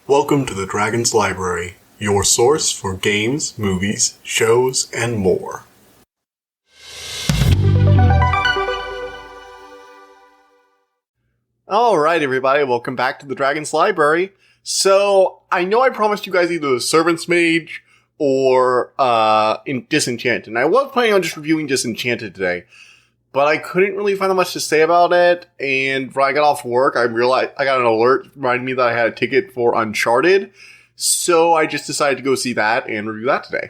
Welcome to the Dragon's Library, your source for games, movies, shows, and more. Alright everybody, welcome back to the Dragon's Library. So, I know I promised you guys either the Servant's Mage or in Disenchanted, and I was planning on just reviewing Disenchanted today, but I couldn't really find much to say about it, and when I got off work, I realized I got an alert reminding me that I had a ticket for Uncharted, so I just decided to go see that and review that today.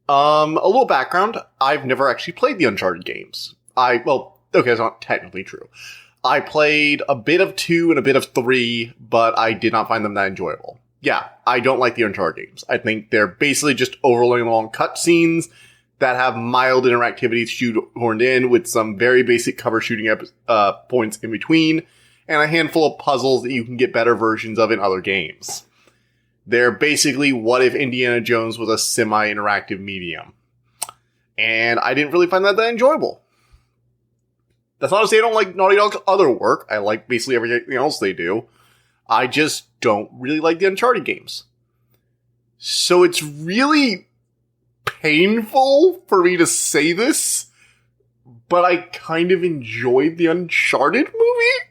A little background, I've never actually played the Uncharted games. It's not technically true. I played a bit of 2 and a bit of 3, but I did not find them that enjoyable. Yeah, I don't like the Uncharted games. I think they're basically just overly long cutscenes that have mild interactivity shoehorned in with some very basic cover shooting points in between, and a handful of puzzles that you can get better versions of in other games. They're basically what if Indiana Jones was a semi-interactive medium. And I didn't really find that enjoyable. That's not to say I don't like Naughty Dog's other work. I like basically everything else they do. I just don't really like the Uncharted games. So it's really painful for me to say this, but I kind of enjoyed the Uncharted movie?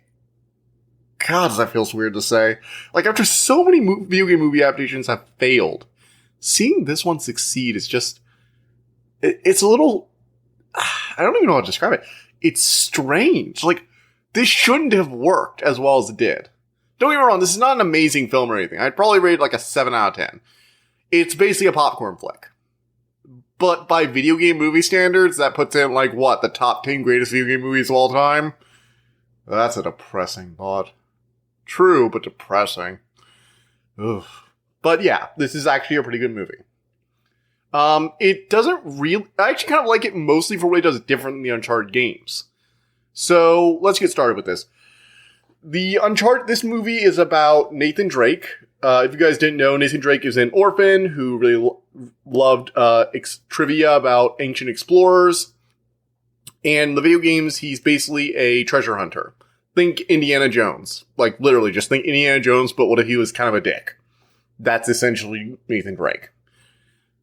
God, does that feels weird to say. Like, after so many video game movie adaptations have failed, seeing this one succeed is just... It's a little... I don't even know how to describe it. It's strange. Like, this shouldn't have worked as well as it did. Don't get me wrong, this is not an amazing film or anything. I'd probably rate it like a 7 out of 10. It's basically a popcorn flick. But by video game movie standards, that puts in, like, what, the top 10 greatest video game movies of all time? That's a depressing thought. True, but depressing. Ugh. But yeah, this is actually a pretty good movie. It doesn't really... I actually kind of like it mostly for what it does different than the Uncharted games. So, let's get started with this. This movie is about Nathan Drake. If you guys didn't know, Nathan Drake is an orphan who really loved trivia about ancient explorers. And in the video games, he's basically a treasure hunter. Think Indiana Jones. Like, literally, just think Indiana Jones, but what if he was kind of a dick? That's essentially Nathan Drake.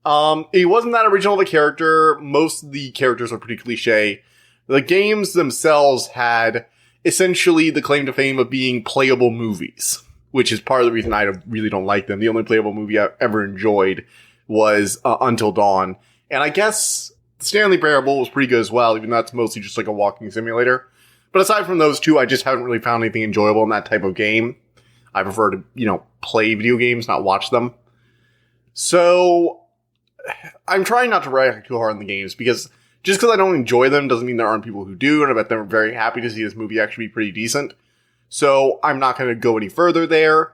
He wasn't that original of a character. Most of the characters are pretty cliche. The games themselves had essentially the claim to fame of being playable movies, which is part of the reason I really don't like them. The only playable movie I ever enjoyed was Until Dawn. And I guess Stanley Parable was pretty good as well, even though that's mostly just like a walking simulator. But aside from those two, I just haven't really found anything enjoyable in that type of game. I prefer to, play video games, not watch them. So I'm trying not to react too hard on the games, because just because I don't enjoy them doesn't mean there aren't people who do, and I bet they're very happy to see this movie actually be pretty decent. So I'm not going to go any further there.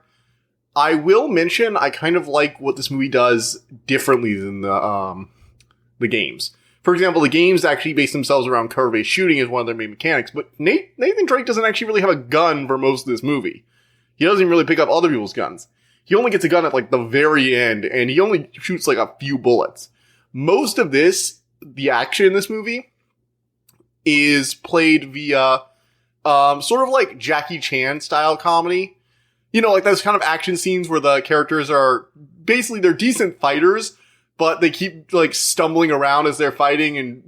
I will mention I kind of like what this movie does differently than the games. For example, the games actually base themselves around cover-based shooting as one of their main mechanics, but Nathan Drake doesn't actually really have a gun for most of this movie. He doesn't even really pick up other people's guns. He only gets a gun at, like, the very end, and he only shoots, like, a few bullets. Most of the action in this movie, is played via, sort of like Jackie Chan style comedy. Like those kind of action scenes where the characters are, basically, they're decent fighters, but they keep, like, stumbling around as they're fighting, and,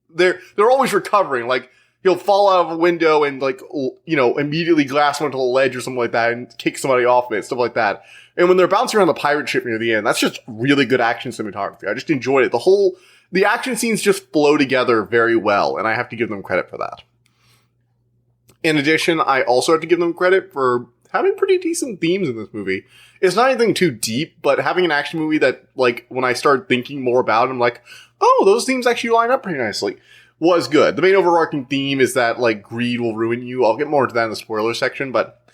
they're always recovering. Like, he'll fall out of a window and, like, immediately glass onto the ledge or something like that and kick somebody off of it, stuff like that. And when they're bouncing around the pirate ship near the end, that's just really good action cinematography. I just enjoyed it. The action scenes just flow together very well, and I have to give them credit for that. In addition, I also have to give them credit for having pretty decent themes in this movie. It's not anything too deep, but having an action movie that, like, when I started thinking more about it, I'm like, oh, those themes actually line up pretty nicely, was good. The main overarching theme is that, like, greed will ruin you. I'll get more into that in the spoiler section, but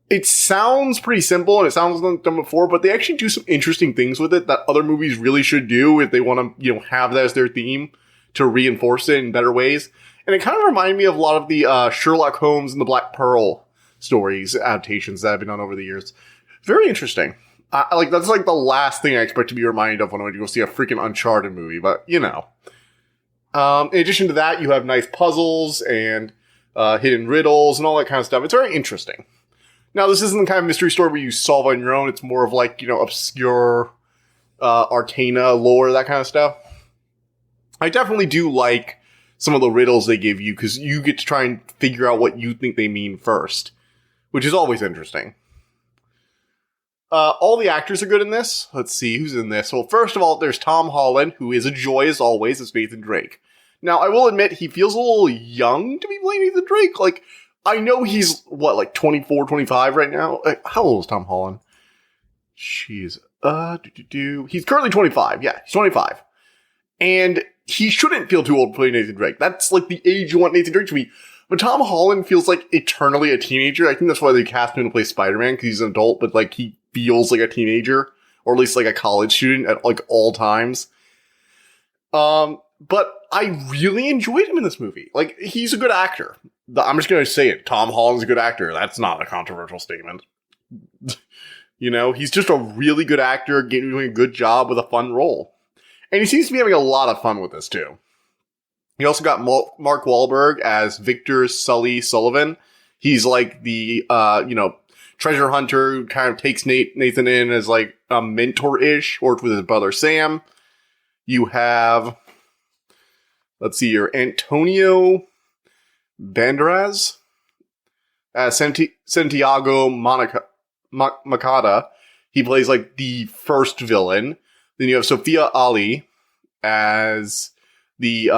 it sounds pretty simple, and it sounds like done before, but they actually do some interesting things with it that other movies really should do if they want to, have that as their theme to reinforce it in better ways. And it kind of reminded me of a lot of the Sherlock Holmes and the Black Pearl stories, adaptations that have been done over the years. Very interesting. That's like the last thing I expect to be reminded of when I go see a freaking Uncharted movie, but, In addition to that, you have nice puzzles and hidden riddles and all that kind of stuff. It's very interesting. Now, this isn't the kind of mystery story where you solve on your own. It's more of like, obscure arcana, lore, that kind of stuff. I definitely do like some of the riddles they give you, because you get to try and figure out what you think they mean first, which is always interesting. All the actors are good in this. Let's see, who's in this? Well, first of all, there's Tom Holland, who is a joy as always as Nathan Drake. Now, I will admit, he feels a little young to be playing Nathan Drake. Like, I know he's, 24, 25 right now? How old is Tom Holland? Jeez. He's currently 25. Yeah, he's 25. And he shouldn't feel too old to play Nathan Drake. That's, like, the age you want Nathan Drake to be. But Tom Holland feels like eternally a teenager. I think that's why they cast him to play Spider-Man, because he's an adult, but, like, he feels like a teenager. Or at least, like, a college student at, like, all times. But I really enjoyed him in this movie. Like, he's a good actor. I'm just going to say it. Tom Holland's a good actor. That's not a controversial statement. He's just a really good actor, doing a good job with a fun role. And he seems to be having a lot of fun with this, too. You also got Mark Wahlberg as Victor Sully Sullivan. He's like the, treasure hunter who kind of takes Nathan in as like a mentor-ish, worked with his brother Sam. You have, let's see here, Antonio Banderas as Santiago Makata. He plays like the first villain. Then you have Sophia Ali as the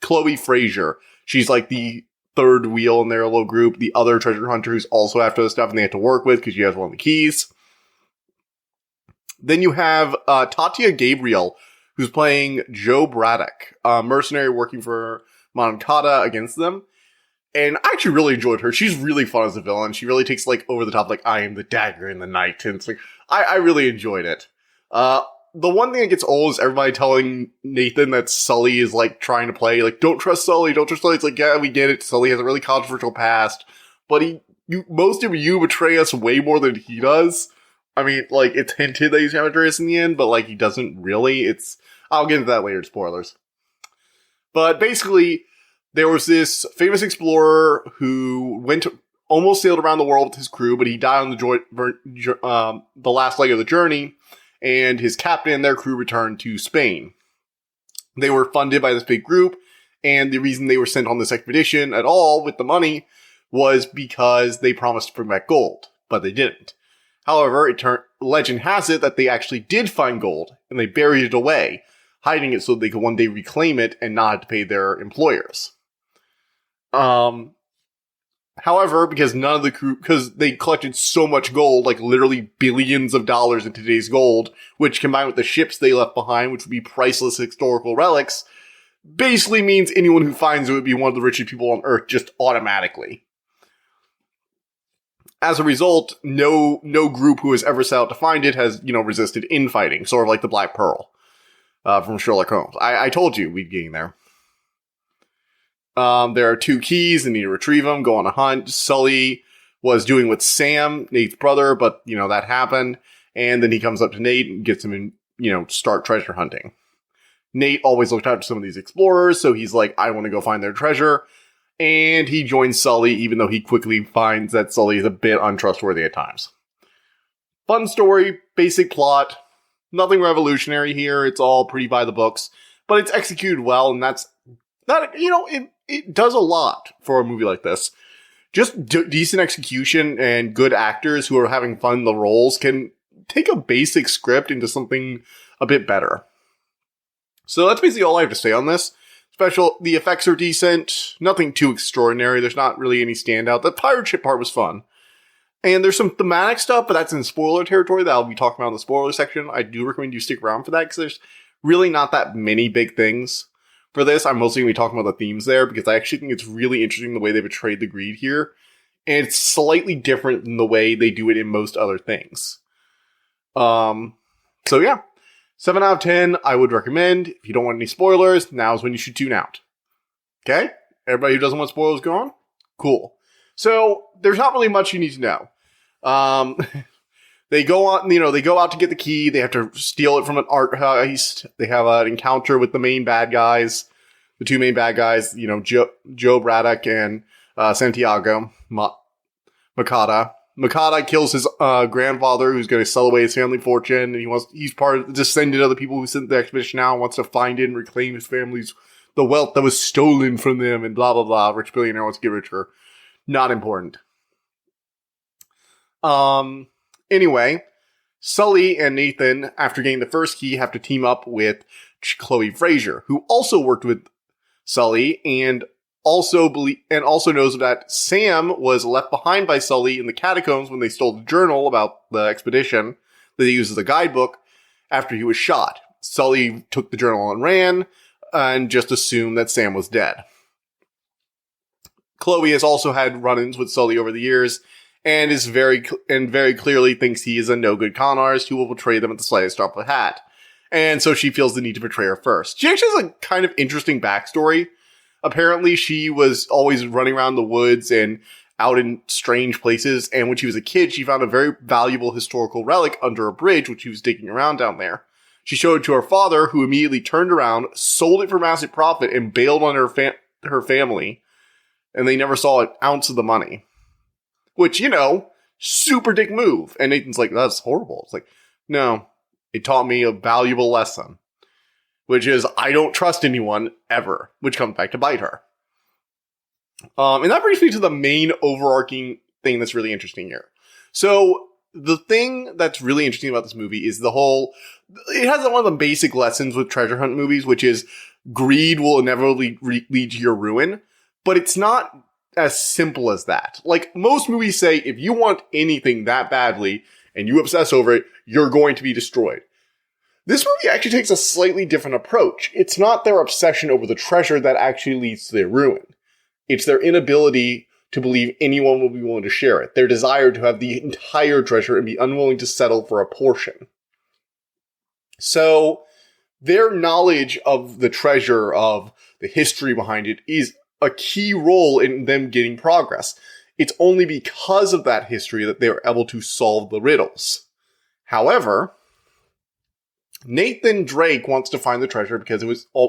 Chloe Fraser. She's like the third wheel in their little group. The other treasure hunter who's also after the stuff and they have to work with because she has one of the keys. Then you have Tatia Gabriel, who's playing Joe Braddock, a mercenary working for Moncada against them. And I actually really enjoyed her. She's really fun as a villain. She really takes like over the top, like, I am the dagger in the night. And it's like, I really enjoyed it. The one thing that gets old is everybody telling Nathan that Sully is like trying to play, like, don't trust Sully, don't trust Sully. It's like, yeah, we get it. Sully has a really controversial past, but most of you betray us way more than he does. I mean, like, it's hinted that he's gonna betray us in the end, but like, he doesn't really. I'll get into that later, spoilers. But basically, there was this famous explorer who almost sailed around the world with his crew, but he died on the last leg of the journey, and his captain and their crew returned to Spain. They were funded by this big group, and the reason they were sent on this expedition at all with the money was because they promised to bring back gold, but they didn't. However, legend has it that they actually did find gold, and they buried it away, hiding it so they could one day reclaim it and not have to pay their employers. However, because none of the crew, because they collected so much gold, like literally billions of dollars in today's gold, which combined with the ships they left behind, which would be priceless historical relics, basically means anyone who finds it would be one of the richest people on Earth just automatically. As a result, no group who has ever set out to find it has, resisted infighting, sort of like the Black Pearl from Sherlock Holmes. I told you we'd get there. There are 2 keys, and you need to retrieve them, go on a hunt. Sully was doing with Sam, Nate's brother, but, that happened. And then he comes up to Nate and gets him in, start treasure hunting. Nate always looked out to some of these explorers, so he's like, I want to go find their treasure. And he joins Sully, even though he quickly finds that Sully is a bit untrustworthy at times. Fun story, basic plot, nothing revolutionary here. It's all pretty by the books, but it's executed well, and that's not, it does a lot for a movie like this. Just decent execution and good actors who are having fun in the roles can take a basic script into something a bit better. So that's basically all I have to say on this. The effects are decent, nothing too extraordinary. There's not really any standout. The pirate ship part was fun. And there's some thematic stuff, but that's in spoiler territory that I'll be talking about in the spoiler section. I do recommend you stick around for that, because there's really not that many big things for this. I'm mostly going to be talking about the themes there, because I actually think it's really interesting the way they portrayed the greed here. And it's slightly different than the way they do it in most other things. So yeah. 7 out of 10, I would recommend. If you don't want any spoilers, now's when you should tune out. Okay? Everybody who doesn't want spoilers gone? Cool. So, there's not really much you need to know. They go out to get the key. They have to steal it from an art heist. They have an encounter with the main bad guys. The 2 main bad guys, Joe Braddock and Santiago Makata. Makata kills his grandfather, who's going to sell away his family fortune, and he's part of the descendant of the people who sent the expedition out, and wants to find it and reclaim his family's the wealth that was stolen from them, and blah blah blah. Rich billionaire wants to get richer. Not important. Anyway, Sully and Nathan, after getting the first key, have to team up with Chloe Fraser, who also worked with Sully and also knows that Sam was left behind by Sully in the catacombs when they stole the journal about the expedition that they used as a guidebook after he was shot. Sully took the journal and ran, and just assumed that Sam was dead. Chloe has also had run-ins with Sully over the years, and very clearly thinks he is a no-good con artist who will betray them at the slightest drop of a hat. And so she feels the need to betray her first. She actually has a kind of interesting backstory. Apparently, she was always running around the woods and out in strange places, and when she was a kid, she found a very valuable historical relic under a bridge, which she was digging around down there. She showed it to her father, who immediately turned around, sold it for massive profit, and bailed on her family, and they never saw an ounce of the money. Which, super dick move. And Nathan's like, that's horrible. It's like, no, it taught me a valuable lesson. Which is, I don't trust anyone, ever. Which comes back to bite her. And that brings me to the main overarching thing that's really interesting here. So, the thing that's really interesting about this movie is it has one of the basic lessons with treasure hunt movies, which is greed will inevitably lead to your ruin. But it's not as simple as that. Like, most movies say, if you want anything that badly, and you obsess over it, you're going to be destroyed. This movie actually takes a slightly different approach. It's not their obsession over the treasure that actually leads to their ruin. It's their inability to believe anyone will be willing to share it. Their desire to have the entire treasure and be unwilling to settle for a portion. So, their knowledge of the treasure, of the history behind it, is a key role in them getting progress. It's only because of that history that they are able to solve the riddles. However, Nathan Drake wants to find the treasure because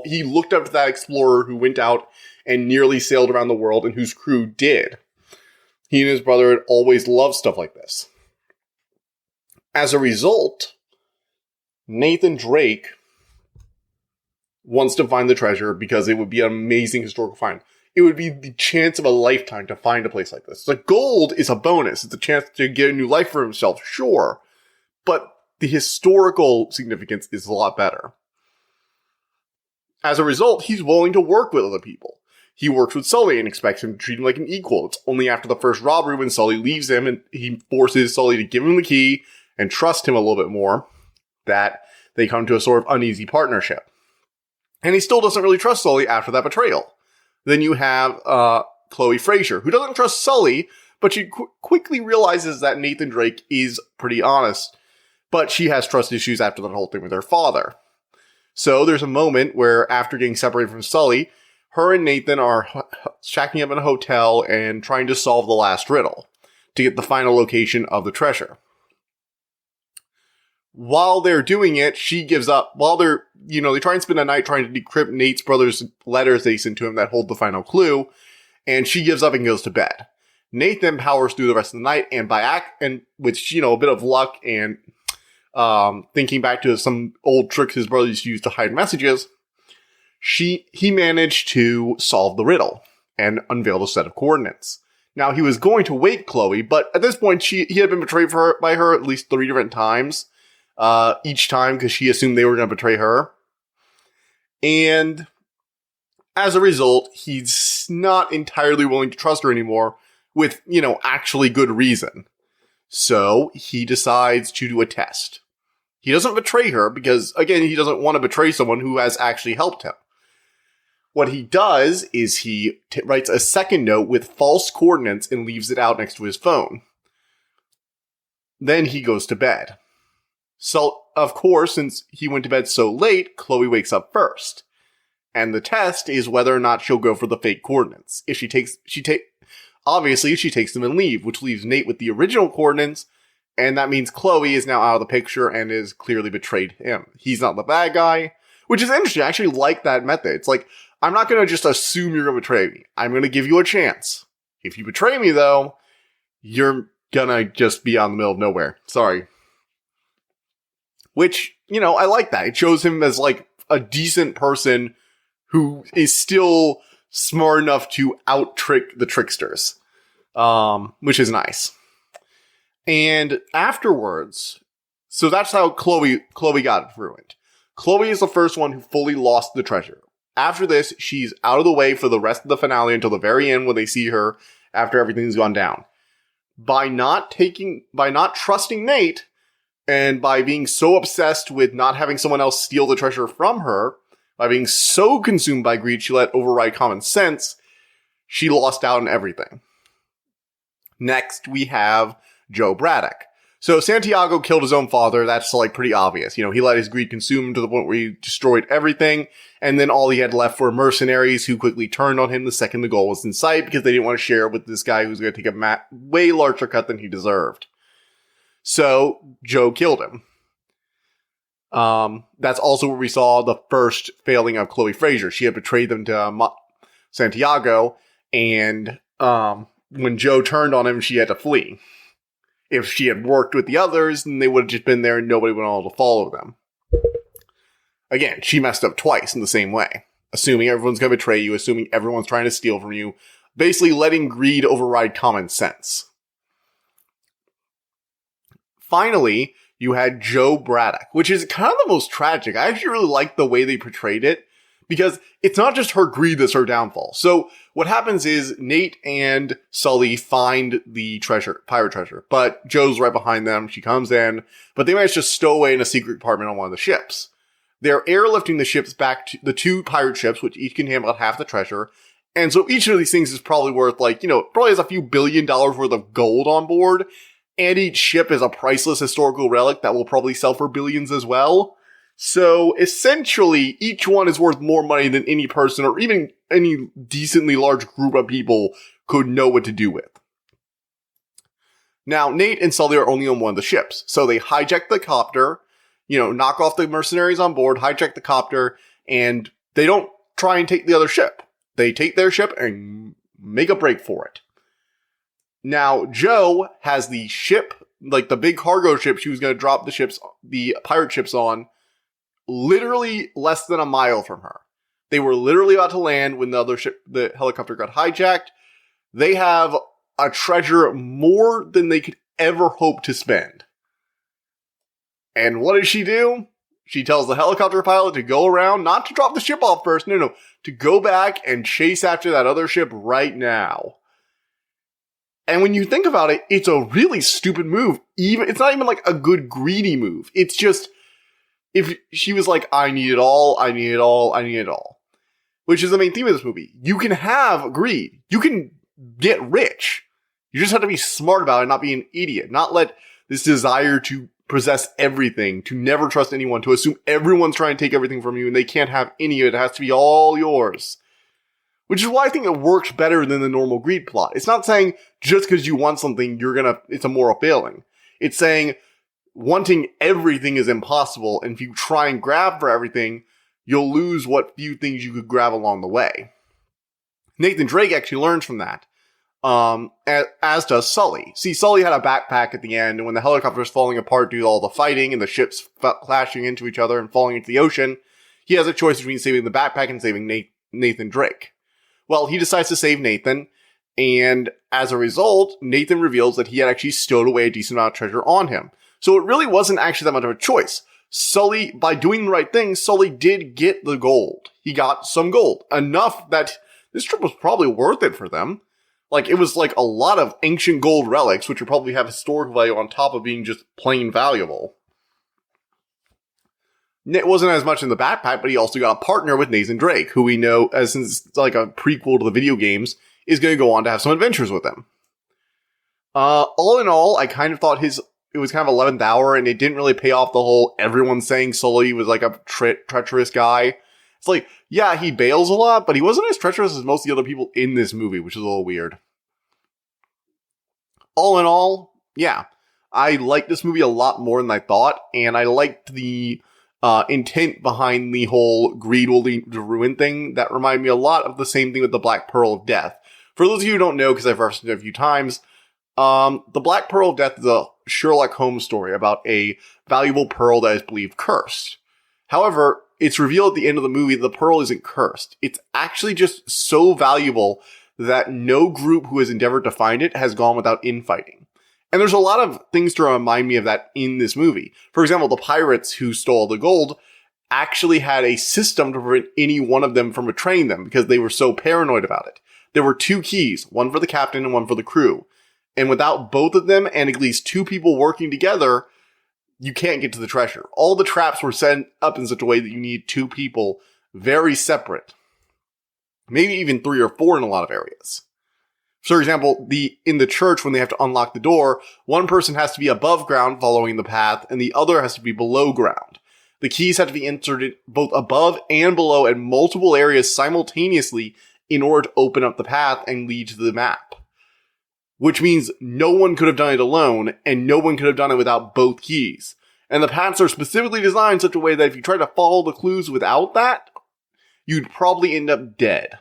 he looked up to that explorer who went out and nearly sailed around the world and whose crew did. He and his brother had always loved stuff like this. As a result, Nathan Drake wants to find the treasure because it would be an amazing historical find. It would be the chance of a lifetime to find a place like this. The gold is a bonus. It's a chance to get a new life for himself, sure. But the historical significance is a lot better. As a result, he's willing to work with other people. He works with Sully and expects him to treat him like an equal. It's only after the first robbery when Sully leaves him and he forces Sully to give him the key and trust him a little bit more that they come to a sort of uneasy partnership. And he still doesn't really trust Sully after that betrayal. Then you have Chloe Fraser, who doesn't trust Sully, but she quickly realizes that Nathan Drake is pretty honest. But she has trust issues after that whole thing with her father. So there's a moment where, after getting separated from Sully, her and Nathan are shacking up in a hotel and trying to solve the last riddle to get the final location of the treasure. While they're doing it, she gives up. While they try and spend a night trying to decrypt Nate's brother's letters they sent to him that hold the final clue, and she gives up and goes to bed. Nathan powers through the rest of the night, and with a bit of luck and thinking back to some old tricks his brother used to use to hide messages, he managed to solve the riddle and unveiled a set of coordinates. Now, he was going to wake Chloe, but at this point, he had been betrayed by her at least 3 different times. Each time because she assumed they were going to betray her. And as a result, he's not entirely willing to trust her anymore with, actually good reason. So he decides to do a test. He doesn't betray her because, again, he doesn't want to betray someone who has actually helped him. What he does is he writes a second note with false coordinates and leaves it out next to his phone. Then he goes to bed. So, of course, since he went to bed so late, Chloe wakes up first. And the test is whether or not she'll go for the fake coordinates. If she takes them and leave, which leaves Nate with the original coordinates, and that means Chloe is now out of the picture and is clearly betrayed him. He's not the bad guy, which is interesting. I actually like that method. It's like, I'm not going to just assume you're going to betray me. I'm going to give you a chance. If you betray me, though, you're gonna just be out in the middle of nowhere. Sorry. Which, I like that. It shows him as like a decent person who is still smart enough to out-trick the tricksters. Which is nice. And afterwards, so that's how Chloe got ruined. Chloe is the first one who fully lost the treasure. After this, she's out of the way for the rest of the finale until the very end when they see her after everything's gone down. By not trusting Nate, and by being so obsessed with not having someone else steal the treasure from her, by being so consumed by greed she let override common sense, she lost out on everything. Next, we have Joe Braddock. So Santiago killed his own father. That's like pretty obvious. He let his greed consume him to the point where he destroyed everything. And then all he had left were mercenaries who quickly turned on him the second the goal was in sight because they didn't want to share with this guy who's going to take a way larger cut than he deserved. So Joe killed him. That's also where we saw the first failing of Chloe Fraser. She had betrayed them to Santiago, and when Joe turned on him, she had to flee. If she had worked with the others, then they would have just been there and nobody would have been able to follow them. Again, she messed up twice in the same way. Assuming everyone's going to betray you, assuming everyone's trying to steal from you, basically letting greed override common sense. Finally, you had Joe Braddock, which is kind of the most tragic. I actually really like the way they portrayed it, because it's not just her greed that's her downfall. So what happens is Nate and Sully find the pirate treasure, but Joe's right behind them. She comes in, but they manage to stow away in a secret compartment on one of the ships. They're airlifting the ships back to the two pirate ships, which each can handle half the treasure. And so each of these things is probably worth probably has a few $1 billion worth of gold on board. And each ship is a priceless historical relic that will probably sell for billions as well. So essentially, each one is worth more money than any person or even any decently large group of people could know what to do with. Now, Nate and Sully are only on one of the ships. So they hijack the copter, knock off the mercenaries on board, hijack the copter, and they don't try and take the other ship. They take their ship and make a break for it. Now, Joe has the ship, like the big cargo ship she was going to drop the pirate ships on, literally less than a mile from her. They were literally about to land when the helicopter got hijacked. They have a treasure more than they could ever hope to spend. And what does she do? She tells the helicopter pilot to go around, not to drop the ship off first, no, to go back and chase after that other ship right now. And when you think about it, it's a really stupid move. It's not even like a good greedy move. It's just, if she was like, I need it all, I need it all, I need it all. Which is the main theme of this movie. You can have greed. You can get rich. You just have to be smart about it, not be an idiot. Not let this desire to possess everything, to never trust anyone, to assume everyone's trying to take everything from you and they can't have any of it. It has to be all yours. Which is why I think it works better than the normal greed plot. It's not saying just because you want something, it's a moral failing. It's saying wanting everything is impossible, and if you try and grab for everything, you'll lose what few things you could grab along the way. Nathan Drake actually learns from that. As does Sully. See, Sully had a backpack at the end, and when the helicopter's falling apart due to all the fighting and the ships clashing into each other and falling into the ocean, he has a choice between saving the backpack and saving Nathan Drake. Well, he decides to save Nathan, and as a result, Nathan reveals that he had actually stowed away a decent amount of treasure on him. So it really wasn't actually that much of a choice. Sully, by doing the right thing, Sully did get the gold. He got some gold. Enough that this trip was probably worth it for them. It was like a lot of ancient gold relics, which would probably have historical value on top of being just plain valuable. It wasn't as much in the backpack, but he also got a partner with Nathan Drake, who we know, as since it's like a prequel to the video games, is going to go on to have some adventures with him. All in all, I kind of thought it was kind of 11th hour, and it didn't really pay off the whole everyone saying Sully was like a treacherous guy. It's like, yeah, he bails a lot, but he wasn't as treacherous as most of the other people in this movie, which is a little weird. All in all, yeah, I liked this movie a lot more than I thought, and I liked the intent behind the whole greed will lead to ruin thing. That reminded me a lot of the same thing with the Black Pearl of Death. For those of you who don't know, because I've referenced it a few times, The Black Pearl of Death is a Sherlock Holmes story about a valuable pearl that is believed cursed. However, it's revealed at the end of the movie the pearl isn't cursed. It's actually just so valuable that no group who has endeavored to find it has gone without infighting. And there's a lot of things to remind me of that in this movie. For example, the pirates who stole the gold actually had a system to prevent any one of them from betraying them because they were so paranoid about it. There were 2 keys, one for the captain and one for the crew. And without both of them and at least 2 people working together, you can't get to the treasure. All the traps were set up in such a way that you need 2 people very separate. Maybe even 3 or 4 in a lot of areas. For example, in the church, when they have to unlock the door, one person has to be above ground following the path, and the other has to be below ground. The keys have to be inserted both above and below in multiple areas simultaneously in order to open up the path and lead to the map. Which means no one could have done it alone, and no one could have done it without both keys. And the paths are specifically designed in such a way that if you try to follow the clues without that, you'd probably end up dead.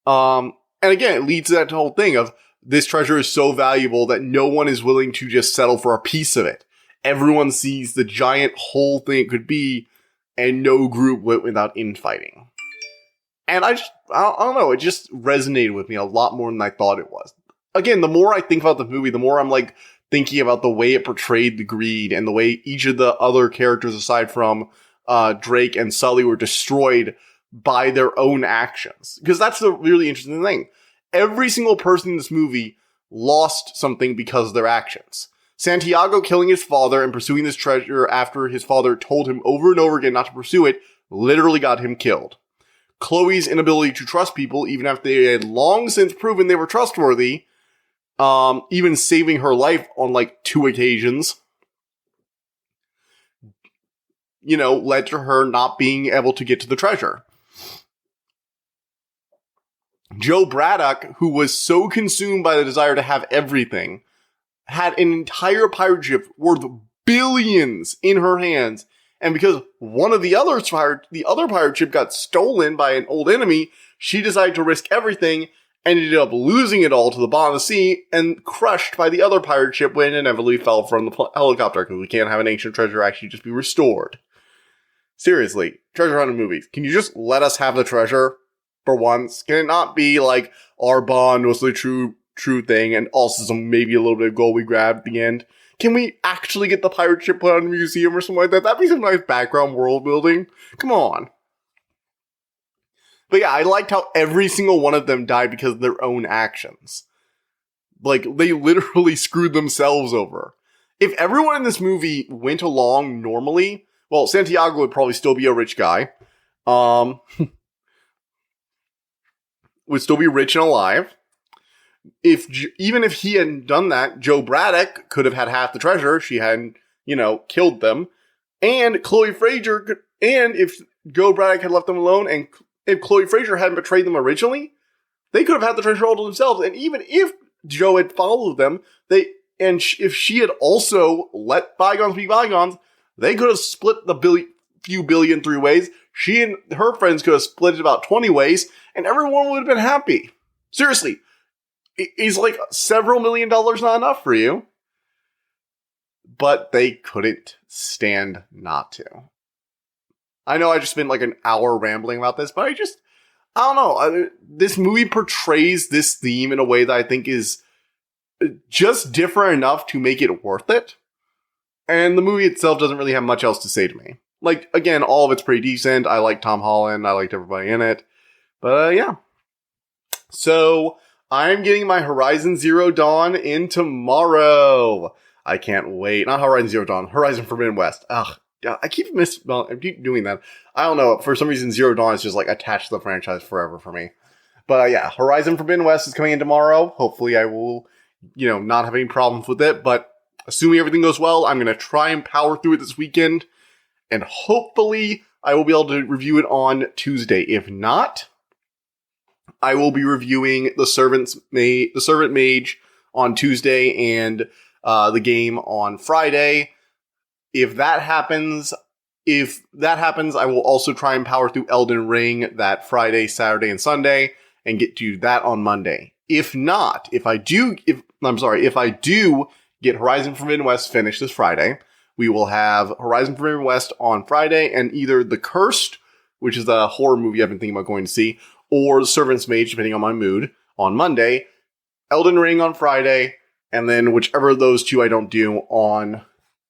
And again, it leads to that whole thing of this treasure is so valuable that no one is willing to just settle for a piece of it. Everyone sees the giant whole thing it could be, and no group went without infighting. And I don't know, it just resonated with me a lot more than I thought it was. Again, the more I think about the movie, the more I'm like thinking about the way it portrayed the greed and the way each of the other characters aside from Drake and Sully were destroyed by their own actions. Because that's the really interesting thing. Every single person in this movie lost something because of their actions. Santiago killing his father and pursuing this treasure after his father told him over and over again not to pursue it literally got him killed. Chloe's inability to trust people, even after they had long since proven they were trustworthy, even saving her life on like 2 occasions, led to her not being able to get to the treasure. Joe Braddock, who was so consumed by the desire to have everything, had an entire pirate ship worth billions in her hands, and because one of the other pirate ship got stolen by an old enemy, she decided to risk everything and ended up losing it all to the bottom of the sea and crushed by the other pirate ship when it inevitably fell from the helicopter because we can't have an ancient treasure actually just be restored. Seriously, treasure hunting movies. Can you just let us have the treasure for once? Can it not be like our bond was the true thing and also some maybe a little bit of gold we grabbed at the end? Can we actually get the pirate ship put on a museum or something like that? That'd be some nice background world building. Come on. But yeah, I liked how every single one of them died because of their own actions. Like, they literally screwed themselves over. If everyone in this movie went along normally, well, Santiago would probably still be a rich guy. Would still be rich and alive. Even if he hadn't done that, Joe Braddock could have had half the treasure. She hadn't, killed them. And Chloe Fraser and if Joe Braddock had left them alone, and if Chloe Fraser hadn't betrayed them originally, they could have had the treasure all to themselves. And even if Joe had followed them, if she had also let bygones be bygones, they could have split the few billion 3 ways. She and her friends could have split it about 20 ways, and everyone would have been happy. Seriously. Is like several $1 million not enough for you? But they couldn't stand not to. I know I just spent like an hour rambling about this, but I don't know. This movie portrays this theme in a way that I think is just different enough to make it worth it. And the movie itself doesn't really have much else to say to me. Like, again, all of it's pretty decent. I like Tom Holland. I liked everybody in it. But yeah. So I'm getting my Horizon Zero Dawn in tomorrow. I can't wait. Not Horizon Zero Dawn. Horizon Forbidden West. Ugh. I keep doing that. I don't know. For some reason, Zero Dawn is just like attached to the franchise forever for me. But yeah, Horizon Forbidden West is coming in tomorrow. Hopefully I will, not have any problems with it. But assuming everything goes well, I'm going to try and power through it this weekend. And hopefully I will be able to review it on Tuesday. If not, I will be reviewing The Servant Mage on Tuesday and the game on Friday. If that happens, I will also try and power through Elden Ring that Friday, Saturday, and Sunday and get to that on Monday. If I do get Horizon Forbidden West finished this Friday, we will have Horizon Forbidden West on Friday, and either The Cursed, which is a horror movie I've been thinking about going to see, or The Servant's Mage, depending on my mood, on Monday, Elden Ring on Friday, and then whichever of those two I don't do on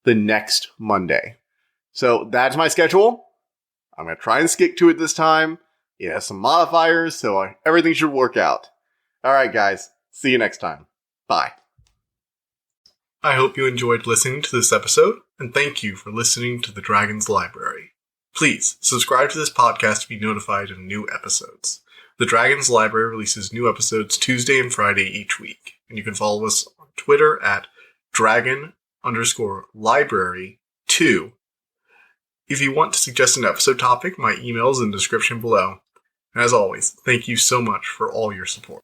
the next Monday. So that's my schedule. I'm going to try and stick to it this time. It has some modifiers, so everything should work out. Alright guys, see you next time. Bye. I hope you enjoyed listening to this episode, and thank you for listening to the Dragon's Library. Please subscribe to this podcast to be notified of new episodes. The Dragon's Library releases new episodes Tuesday and Friday each week, and you can follow us on Twitter at dragon_library2. If you want to suggest an episode topic, my email is in the description below. And as always, thank you so much for all your support.